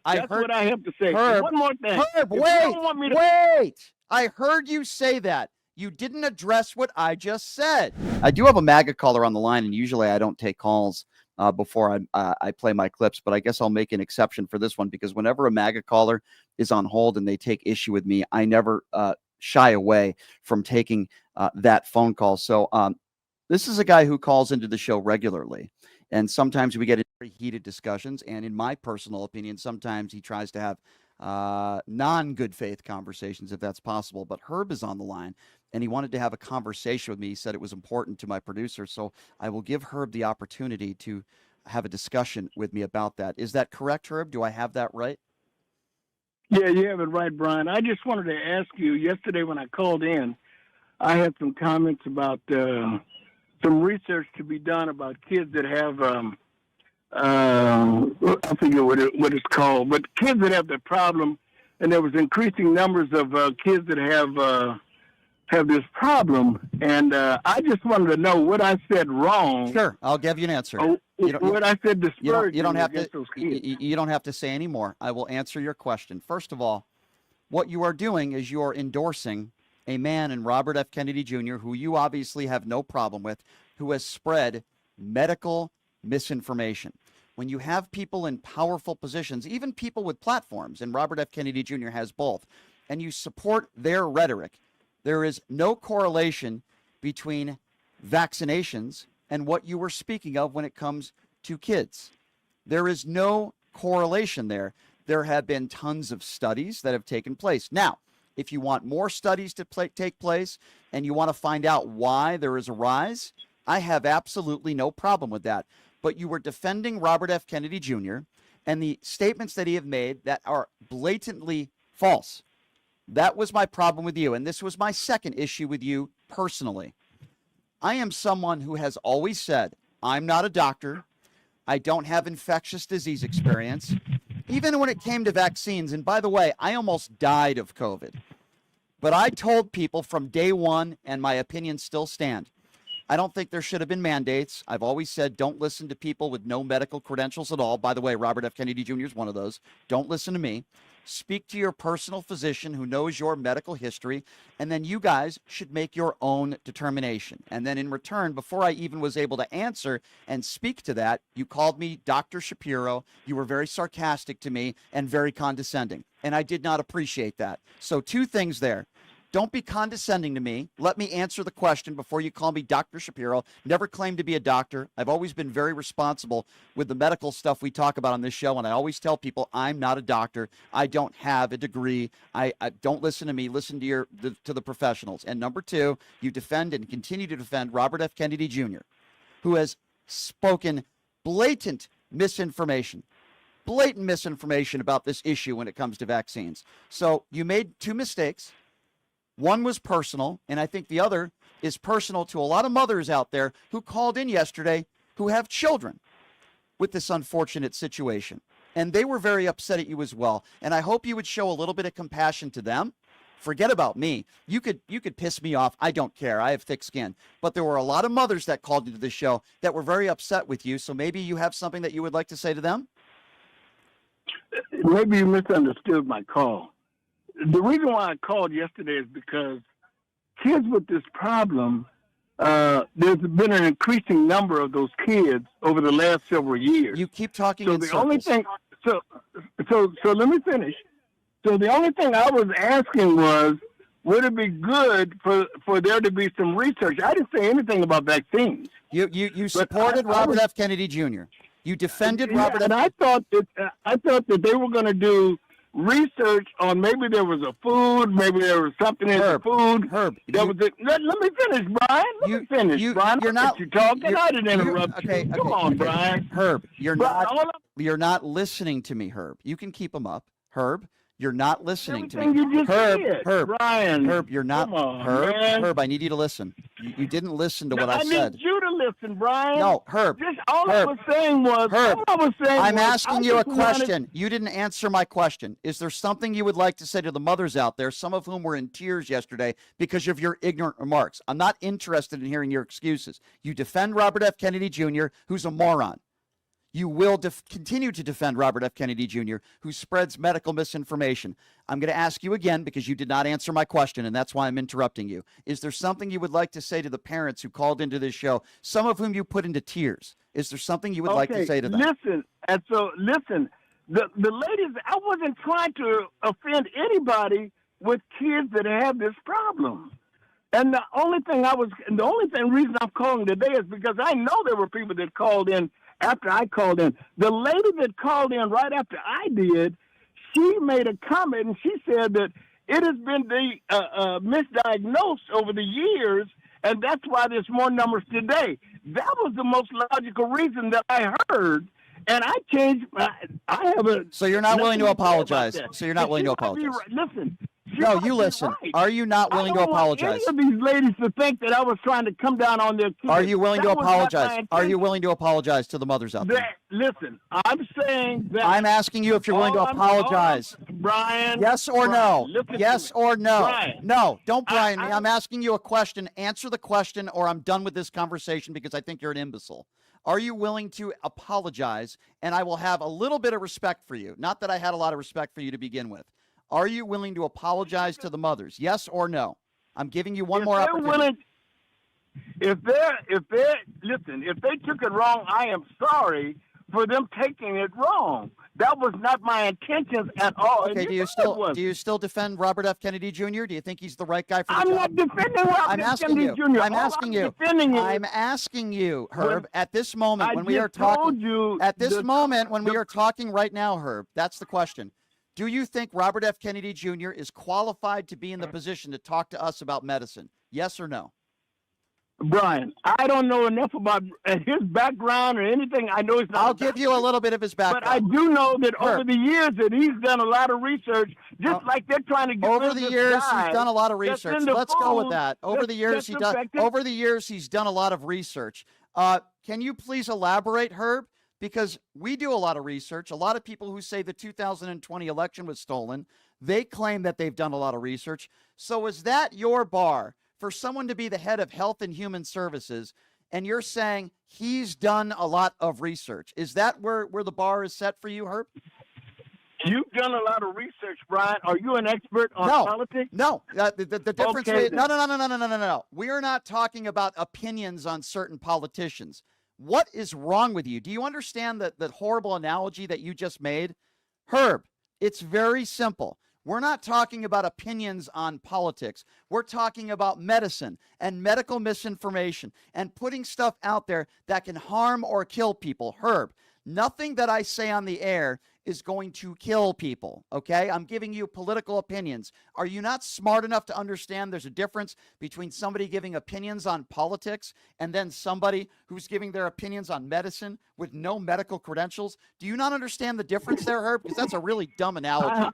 That's what I have to say. Herb, one more thing. Herb, wait. I heard you say that. You didn't address what I just said. I do have a MAGA caller on the line, and usually I don't take calls before I play my clips, but I guess I'll make an exception for this one because whenever a MAGA caller is on hold and they take issue with me, I never shy away from taking that phone call. So this is a guy who calls into the show regularly, and sometimes we get into very heated discussions, and in my personal opinion, sometimes he tries to have non-good faith conversations, if that's possible. But Herb is on the line, and he wanted to have a conversation with me. He said it was important to my producer, so I will give Herb the opportunity to have a discussion with me about that. Is that correct, Herb? Do I have that right? Yeah, you have it right, Brian. I just wanted to ask you, yesterday when I called in, I had some comments about some research to be done about kids that have, I forget what it's called, but kids that have the problem, and there was increasing numbers of kids that have this problem, and I just wanted to know what I said wrong. Sure, I'll give you an answer. What I said disparaging you don't have against to, those kids. You don't have to say any more. I will answer your question. First of all, what you are doing is you are endorsing a man in Robert F. Kennedy Jr., who you obviously have no problem with, who has spread medical misinformation. When you have people in powerful positions, even people with platforms, and Robert F. Kennedy Jr. has both, and you support their rhetoric, there is no correlation between vaccinations and what you were speaking of when it comes to kids. There is no correlation there. There have been tons of studies that have taken place. Now, if you want more studies to take place and you want to find out why there is a rise, I have absolutely no problem with that. But you were defending Robert F. Kennedy Jr. and the statements that he have made that are blatantly false. That was my problem with you. And this was my second issue with you personally. I am someone who has always said, I'm not a doctor. I don't have infectious disease experience. Even when it came to vaccines, and by the way, I almost died of COVID. But I told people from day one, and my opinions still stand, I don't think there should have been mandates. I've always said don't listen to people with no medical credentials at all. By the way, Robert F. Kennedy Jr. is one of those. Don't listen to me. Speak to your personal physician who knows your medical history, and then you guys should make your own determination. And then in return, before I even was able to answer and speak to that, you called me Dr. Shapiro. You were very sarcastic to me and very condescending, and I did not appreciate that. So two things there. Don't be condescending to me. Let me answer the question before you call me Dr. Shapiro. Never claimed to be a doctor. I've always been very responsible with the medical stuff we talk about on this show, and I always tell people I'm not a doctor. I don't have a degree. I don't listen to me. Listen to the professionals. And number two, you defend and continue to defend Robert F. Kennedy Jr., who has spoken blatant misinformation about this issue when it comes to vaccines. So you made two mistakes. One was personal, and I think the other is personal to a lot of mothers out there who called in yesterday who have children with this unfortunate situation. And they were very upset at you as well. And I hope you would show a little bit of compassion to them. Forget about me. You could piss me off. I don't care. I have thick skin. But there were a lot of mothers that called into the show that were very upset with you. So maybe you have something that you would like to say to them? Maybe you misunderstood my call. The reason why I called yesterday is because kids with this problem, there's been an increasing number of those kids over the last several years. You keep talking in circles. So let me finish. So the only thing I was asking was, would it be good for there to be some research? I didn't say anything about vaccines. You supported Robert F. Kennedy Jr. You defended Robert F. And I thought that they were going to do research on maybe there was a food, maybe there was something in the food. Herb, let me finish, Brian. Brian. You're not. You're talking. I didn't interrupt you. Come on, Brian. Herb, you're not listening to me, Herb. You can keep them up, Herb. You're not listening to me. Herb, you're not. Come on, man. Herb, I need you to listen. You didn't listen to what I said. I need you to listen, Brian. No, Herb. I was saying was, I'm asking you a question. You didn't answer my question. Is there something you would like to say to the mothers out there, some of whom were in tears yesterday because of your ignorant remarks? I'm not interested in hearing your excuses. You defend Robert F. Kennedy Jr., who's a moron. You will continue to defend Robert F. Kennedy Jr., who spreads medical misinformation. I'm going to ask you again because you did not answer my question, and that's why I'm interrupting you. Is there something you would like to say to the parents who called into this show, some of whom you put into tears? Is there something you would like to say to them? Listen, the ladies, I wasn't trying to offend anybody with kids that have this problem. And the only reason I'm calling today is because I know there were people that called in after I called in. The lady that called in right after I did, she made a comment and she said that it has been misdiagnosed over the years, and that's why there's more numbers today. That was the most logical reason that I heard, and I changed. I have a. So you're not willing to apologize. So you're not willing to apologize. Listen. No, you listen. Right. Are you not willing to apologize? I don't want any of these ladies to think that I was trying to come down on their kids. Are you willing to apologize? Are you willing to apologize to the mothers out there? Listen, I'm saying that. I'm asking you if you're willing to apologize. Brian. Yes or no? Yes or no? Brian. No, don't Brian me. I'm asking you a question. Answer the question or I'm done with this conversation because I think you're an imbecile. Are you willing to apologize? And I will have a little bit of respect for you. Not that I had a lot of respect for you to begin with. Are you willing to apologize to the mothers? Yes or no? I'm giving you one more opportunity. If they took it wrong, I am sorry for them taking it wrong. That was not my intentions at all. Okay, do you still defend Robert F. Kennedy Jr.? Do you think he's the right guy for the job? I'm not defending Robert F. Kennedy Jr. I'm asking you, Herb, at this moment when we are talking right now, Herb, that's the question. Do you think Robert F. Kennedy Jr. is qualified to be in the position to talk to us about medicine? Yes or no? Brian, I don't know enough about his background or anything. I know he's not. I'll give you a little bit of his background. But I do know that over the years that he's done a lot of research, just like they're trying to get over the years he's done a lot of research. Let's go with that. Over the years he's done a lot of research. Can you please elaborate, Herb? Because we do a lot of research. A lot of people who say the 2020 election was stolen, they claim that they've done a lot of research. So is that your bar for someone to be the head of Health and Human Services, and you're saying he's done a lot of research? Is that where the bar is set for you, Herb? You've done a lot of research, Brian. Are you an expert on politics? No. The difference is no. We are not talking about opinions on certain politicians. What is wrong with you? Do you understand that horrible analogy that you just made? Herb, it's very simple. We're not talking about opinions on politics. We're talking about medicine and medical misinformation and putting stuff out there that can harm or kill people. Herb, nothing that I say on the air is going to kill people, okay? I'm giving you political opinions. Are you not smart enough to understand there's a difference between somebody giving opinions on politics and then somebody who's giving their opinions on medicine with no medical credentials? Do you not understand the difference there, Herb? Because that's a really dumb analogy.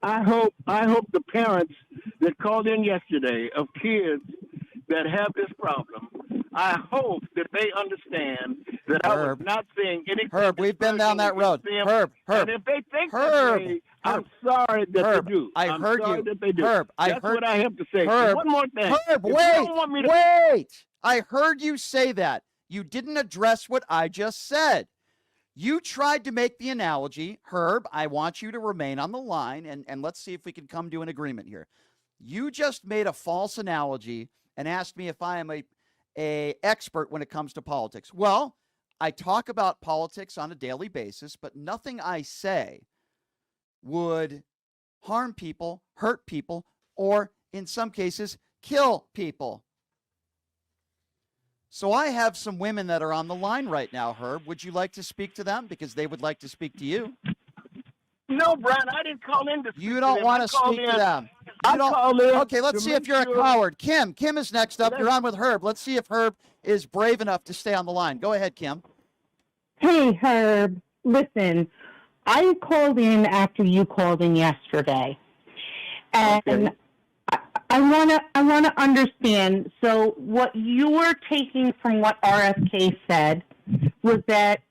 I hope the parents that called in yesterday of kids that have this problem, I hope that they understand that I was not saying anything. Herb, we've been down that road. Herb. And if they think that way, I'm sorry that they do. I heard you. That they do. Herb, That's what I have to say. Herb, one more thing. Herb, wait. I heard you say that. You didn't address what I just said. You tried to make the analogy. Herb, I want you to remain on the line, and let's see if we can come to an agreement here. You just made a false analogy and asked me if I am a expert when it comes to politics. Well, I talk about politics on a daily basis, but nothing I say would harm people, hurt people, or in some cases, kill people. So I have some women that are on the line right now, Herb. Would you like to speak to them? Because they would like to speak to you. No, Brian, I didn't call in to speak You don't want to speak to them. Okay, let's see if you're a coward. Kim is next up. You're on with Herb. Let's see if Herb is brave enough to stay on the line. Go ahead, Kim. Hey, Herb. Listen, I called in after you called in yesterday. And okay. I want to understand. So what you were taking from what RFK said was that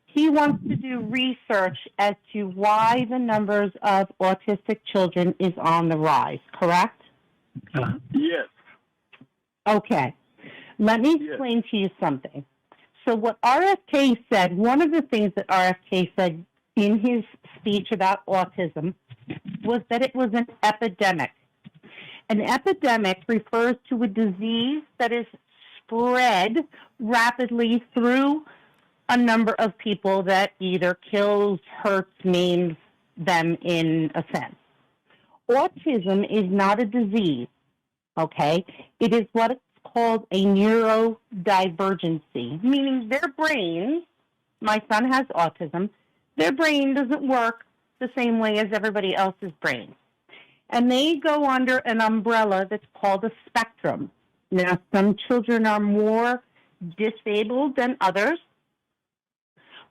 he wants to do research as to why the numbers of autistic children is on the rise, correct? Yes. Okay. Let me explain to you something. So what RFK said, one of the things that RFK said in his speech about autism was that it was an epidemic. An epidemic refers to a disease that is spread rapidly through a number of people that either kills, hurts, maims them in a sense. Autism is not a disease, okay? It is what it's called a neurodivergency, meaning their brains, my son has autism, their brain doesn't work the same way as everybody else's brain. And they go under an umbrella that's called a spectrum. Now, some children are more disabled than others,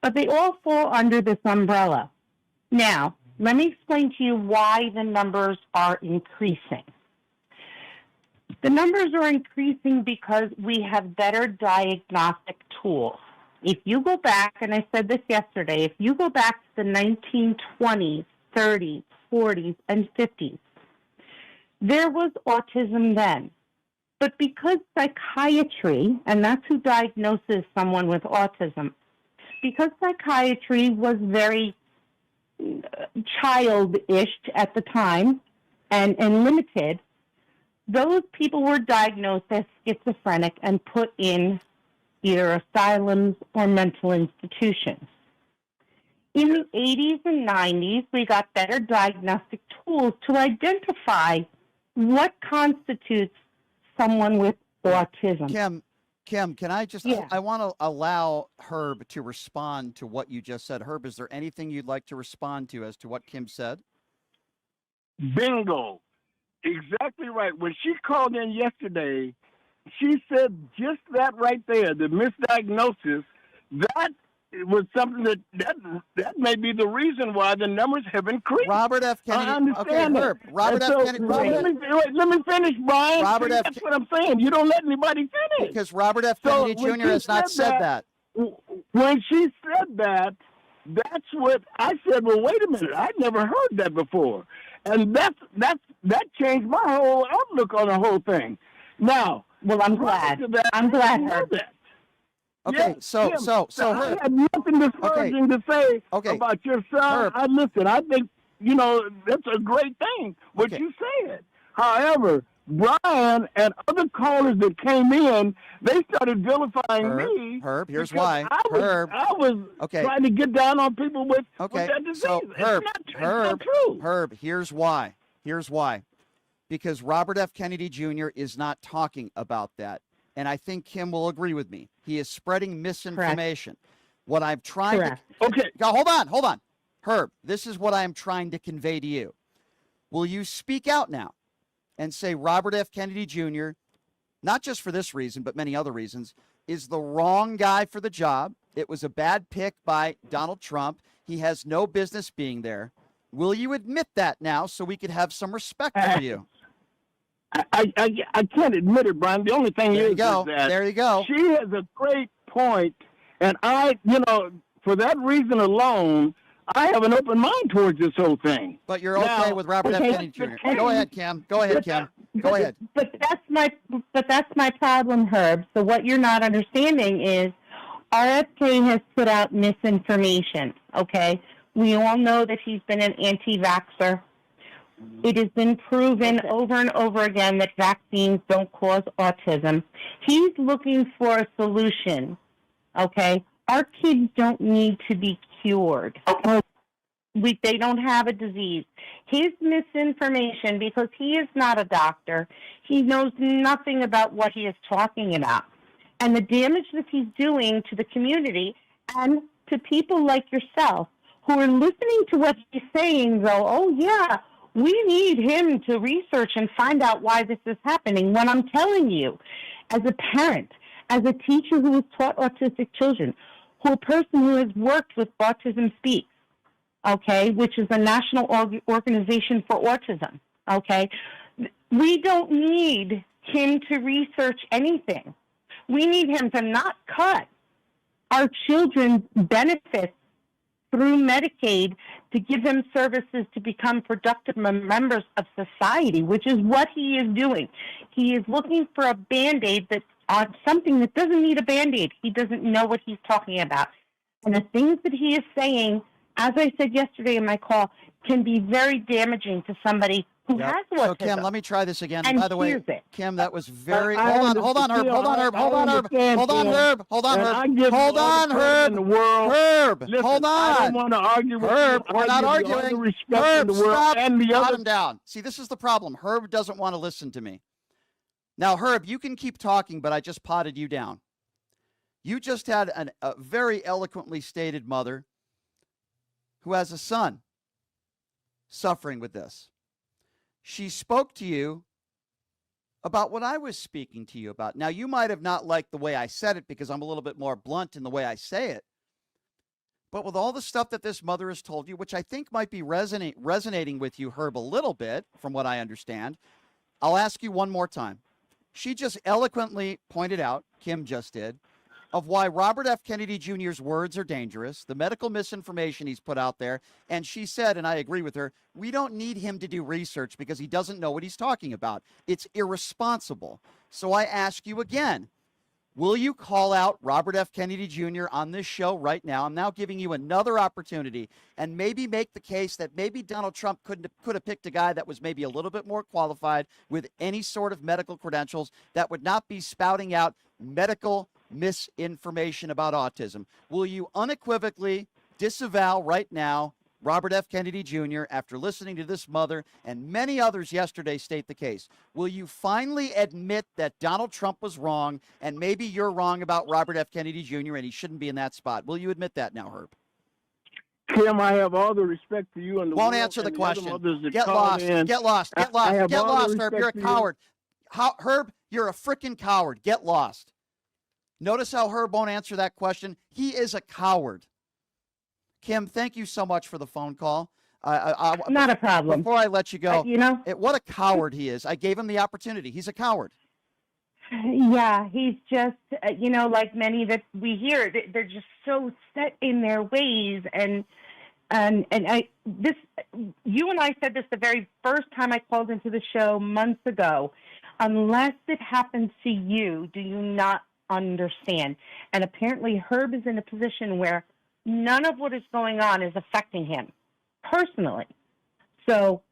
but they all fall under this umbrella. Now, let me explain to you why the numbers are increasing. The numbers are increasing because we have better diagnostic tools. If you go back, and I said this yesterday, if you go back to the 1920s, 30s, 40s, and 50s, there was autism then. But because psychiatry, and that's who diagnoses someone with autism, because psychiatry was very childish at the time and limited, those people were diagnosed as schizophrenic and put in either asylums or mental institutions. In the 80s and 90s, we got better diagnostic tools to identify what constitutes someone with autism. Kim, can I just, Yeah. I want to allow Herb to respond to what you just said. Herb, is there anything you'd like to respond to as to what Kim said? Bingo. Exactly right. When she called in yesterday, she said just that right there, the misdiagnosis, that was something that may be the reason why the numbers have increased. Robert F. Kennedy. I understand okay, Herb. Robert F. Kennedy. Let me finish, Brian. Robert F. That's what I'm saying. You don't let anybody finish. Because Robert F. Kennedy Jr. has not said that. When she said that, that's what I said. Well, wait a minute. I'd never heard that before, and that changed my whole outlook on the whole thing. Now, well, I'm glad. I'm glad, Herb. Okay, yes, so I had nothing discouraging to say about your son. Herb. I think, that's a great thing, what you said. However, Brian and other callers that came in, they started vilifying me. Herb, here's why. I was trying to get down on people with that disease. So, Herb, it's not true. Herb, here's why. Because Robert F. Kennedy Jr. is not talking about that. And I think Kim will agree with me. He is spreading misinformation. Correct. What I'm trying to... Okay. Now, hold on. Herb, this is what I'm trying to convey to you. Will you speak out now and say Robert F. Kennedy Jr., not just for this reason, but many other reasons, is the wrong guy for the job? It was a bad pick by Donald Trump. He has no business being there. Will you admit that now so we could have some respect for you? I can't admit it, Brian. The only thing is that there you go. She has a great point, and for that reason alone, I have an open mind towards this whole thing. But you're okay with Robert F. Kennedy Jr. Go ahead, Kim. Go ahead. But that's my problem, Herb. So what you're not understanding is RFK has put out misinformation. Okay, we all know that he's been an anti-vaxxer. It has been proven over and over again that vaccines don't cause autism. He's looking for a solution, okay? Our kids don't need to be cured. They don't have a disease. His misinformation, because he is not a doctor, he knows nothing about what he is talking about. And the damage that he's doing to the community and to people like yourself who are listening to what he's saying, though, oh, yeah, we need him to research and find out why this is happening. When I'm telling you, as a parent, as a teacher who has taught autistic children, a person who has worked with Autism Speaks, okay, which is a national organization for autism, okay, we don't need him to research anything. We need him to not cut our children's benefits through Medicaid to give them services to become productive members of society, which is what he is doing. He is looking for a Band-Aid that on something that doesn't need a Band-Aid. He doesn't know what he's talking about. And the things that he is saying, as I said yesterday in my call, can be very damaging to somebody who has autism. So, Kim, let me try this again. And By the way, hears it. Kim, that was very. I Hold on, Herb. Hold on, Herb. Hold on, Herb. Hold on, Herb. Hold on, Herb. Hold on, Herb. Herb, Listen, hold on. I don't want to argue with Herb, you. we're not I give you all arguing. the respect Herb, in the world stop. and the Calm other. him down. See, this is the problem. Herb doesn't want to listen to me. Now, Herb, you can keep talking, but I just potted you down. You just had a very eloquently stated mother who has a son suffering with this. She spoke to you about what I was speaking to you about. Now, you might have not liked the way I said it because I'm a little bit more blunt in the way I say it. But with all the stuff that this mother has told you, which I think might be resonating with you, Herb, a little bit, from what I understand, I'll ask you one more time. She just eloquently pointed out, Kim just did, of why Robert F. Kennedy Jr.'s words are dangerous, the medical misinformation he's put out there. And she said, and I agree with her, we don't need him to do research because he doesn't know what he's talking about. It's irresponsible. So I ask you again, will you call out Robert F. Kennedy Jr. on this show right now? I'm now giving you another opportunity and maybe make the case that maybe Donald Trump could have picked a guy that was maybe a little bit more qualified with any sort of medical credentials that would not be spouting out medical misinformation about autism. Will you unequivocally disavow right now Robert F. Kennedy Jr. after listening to this mother and many others yesterday state the case? Will you finally admit that Donald Trump was wrong and maybe you're wrong about Robert F. Kennedy Jr. and he shouldn't be in that spot? Will you admit that now, Herb? Kim, I have all the respect for you and the Won't world answer the and question. others that Get call lost. in. Get lost. Get I lost. have Get all the lost, Herb. You're a respect for you. coward. Herb, you're a freaking coward. Get lost. Notice how Herb won't answer that question. He is a coward. Kim, thank you so much for the phone call. Not a problem. Before I let you go, You know, what a coward he is. I gave him the opportunity. He's a coward. yeah, he's just, like many that we hear, they're just so set in their ways. And you and I said this the very first time I called into the show months ago. Unless it happens to you, do you not understand? And apparently Herb is in a position where none of what is going on is affecting him personally. So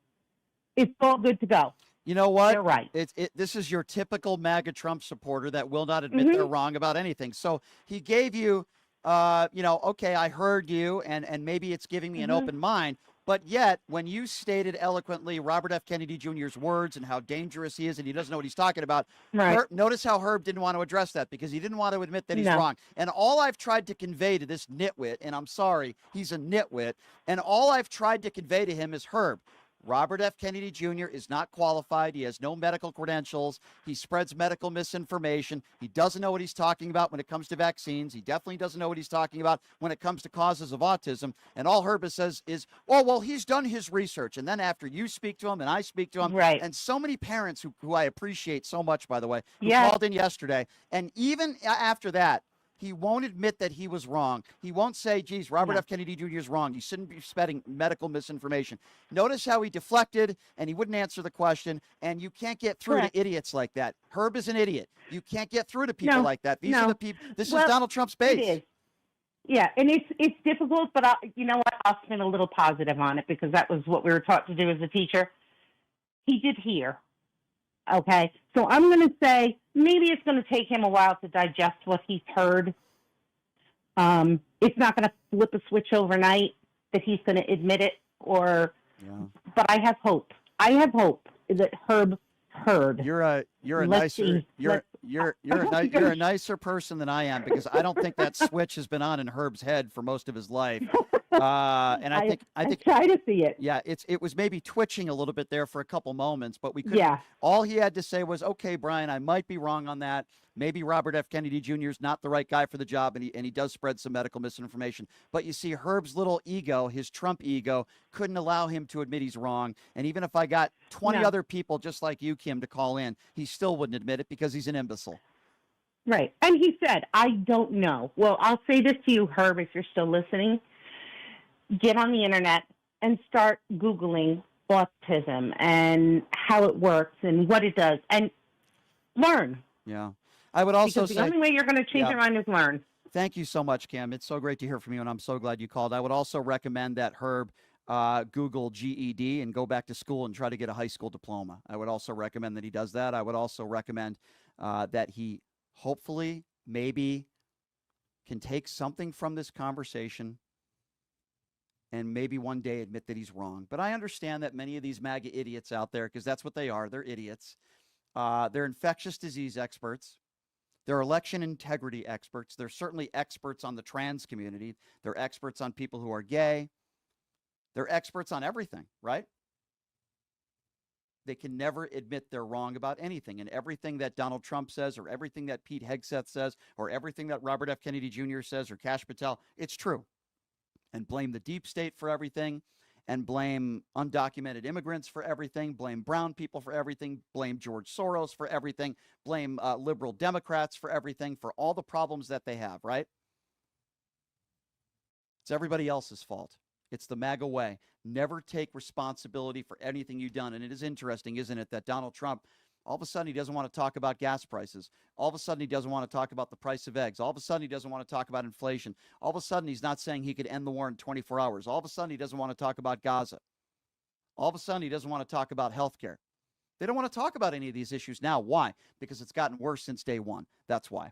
it's all good to go. You know what? You're right. This is your typical MAGA Trump supporter that will not admit they're wrong about anything. So he gave you, okay, I heard you, and maybe it's giving me an open mind. But yet, when you stated eloquently Robert F. Kennedy Jr.'s words and how dangerous he is and he doesn't know what he's talking about, Right. Notice how Herb didn't want to address that because he didn't want to admit that he's wrong. And all I've tried to convey to this nitwit, and I'm sorry, he's a nitwit, and all I've tried to convey to him is, Herb, Robert F. Kennedy Jr. is not qualified. He has no medical credentials. He spreads medical misinformation. He doesn't know what he's talking about when it comes to vaccines. He definitely doesn't know what he's talking about when it comes to causes of autism. And all Herb says is, oh, well, he's done his research. And then after you speak to him and I speak to him, right. And so many parents who I appreciate so much, by the way, who Yes. called in yesterday, and even after that, he won't admit that he was wrong. He won't say, geez, Robert F. Kennedy Jr. is wrong. You shouldn't be spreading medical misinformation. Notice how he deflected and he wouldn't answer the question. And you can't get through to idiots like that. Herb is an idiot. You can't get through to people like that. These are the people. This is Donald Trump's base. It is. Yeah, and it's difficult, but you know what? I'll spin a little positive on it because that was what we were taught to do as a teacher. He did hear. Okay, so I'm going to say maybe it's going to take him a while to digest what he's heard. It's not going to flip a switch overnight that he's going to admit it, but I have hope. I have hope that Herb heard. You're a nicer person than I am because I don't think that switch has been on in Herb's head for most of his life. And I think try to see it. Yeah, it was maybe twitching a little bit there for a couple moments, but we could. Yeah. All he had to say was, "Okay, Brian, I might be wrong on that. Maybe Robert F. Kennedy Jr. is not the right guy for the job, and he does spread some medical misinformation." But you see, Herb's little ego, his Trump ego, couldn't allow him to admit he's wrong. And even if I got 20 other people just like you, Kim, to call in, he still wouldn't admit it because he's an imbecile. Right. And he said, "I don't know." Well, I'll say this to you, Herb, if you're still listening. Get on the internet and start Googling autism and how it works and what it does and learn. Yeah. I would also Because the say, only way you're going to change yeah. your mind is learn. Thank you so much, Kim. It's so great to hear from you, and I'm so glad you called. I would also recommend that Herb Google GED and go back to school and try to get a high school diploma. I would also recommend that he does that. I would also recommend that he hopefully maybe can take something from this conversation and maybe one day admit that he's wrong. But I understand that many of these MAGA idiots out there, because that's what they are, they're idiots. They're infectious disease experts. They're election integrity experts. They're certainly experts on the trans community. They're experts on people who are gay. They're experts on everything, right? They can never admit they're wrong about anything. And everything that Donald Trump says, or everything that Pete Hegseth says, or everything that Robert F. Kennedy Jr. says, or Kash Patel, it's true. And blame the deep state for everything, and blame undocumented immigrants for everything, blame brown people for everything, blame George Soros for everything, blame liberal Democrats for everything, for all the problems that they have, right? It's everybody else's fault. It's the MAGA way. Never take responsibility for anything you've done. And it is interesting, isn't it, that Donald Trump, all of a sudden he doesn't want to talk about gas prices. All of a sudden he doesn't want to talk about the price of eggs. All of a sudden he doesn't want to talk about inflation. All of a sudden he's not saying he could end the war in 24 hours. All of a sudden he doesn't want to talk about Gaza. All of a sudden he doesn't want to talk about healthcare. They don't want to talk about any of these issues now. Why? Because it's gotten worse since day one. That's why.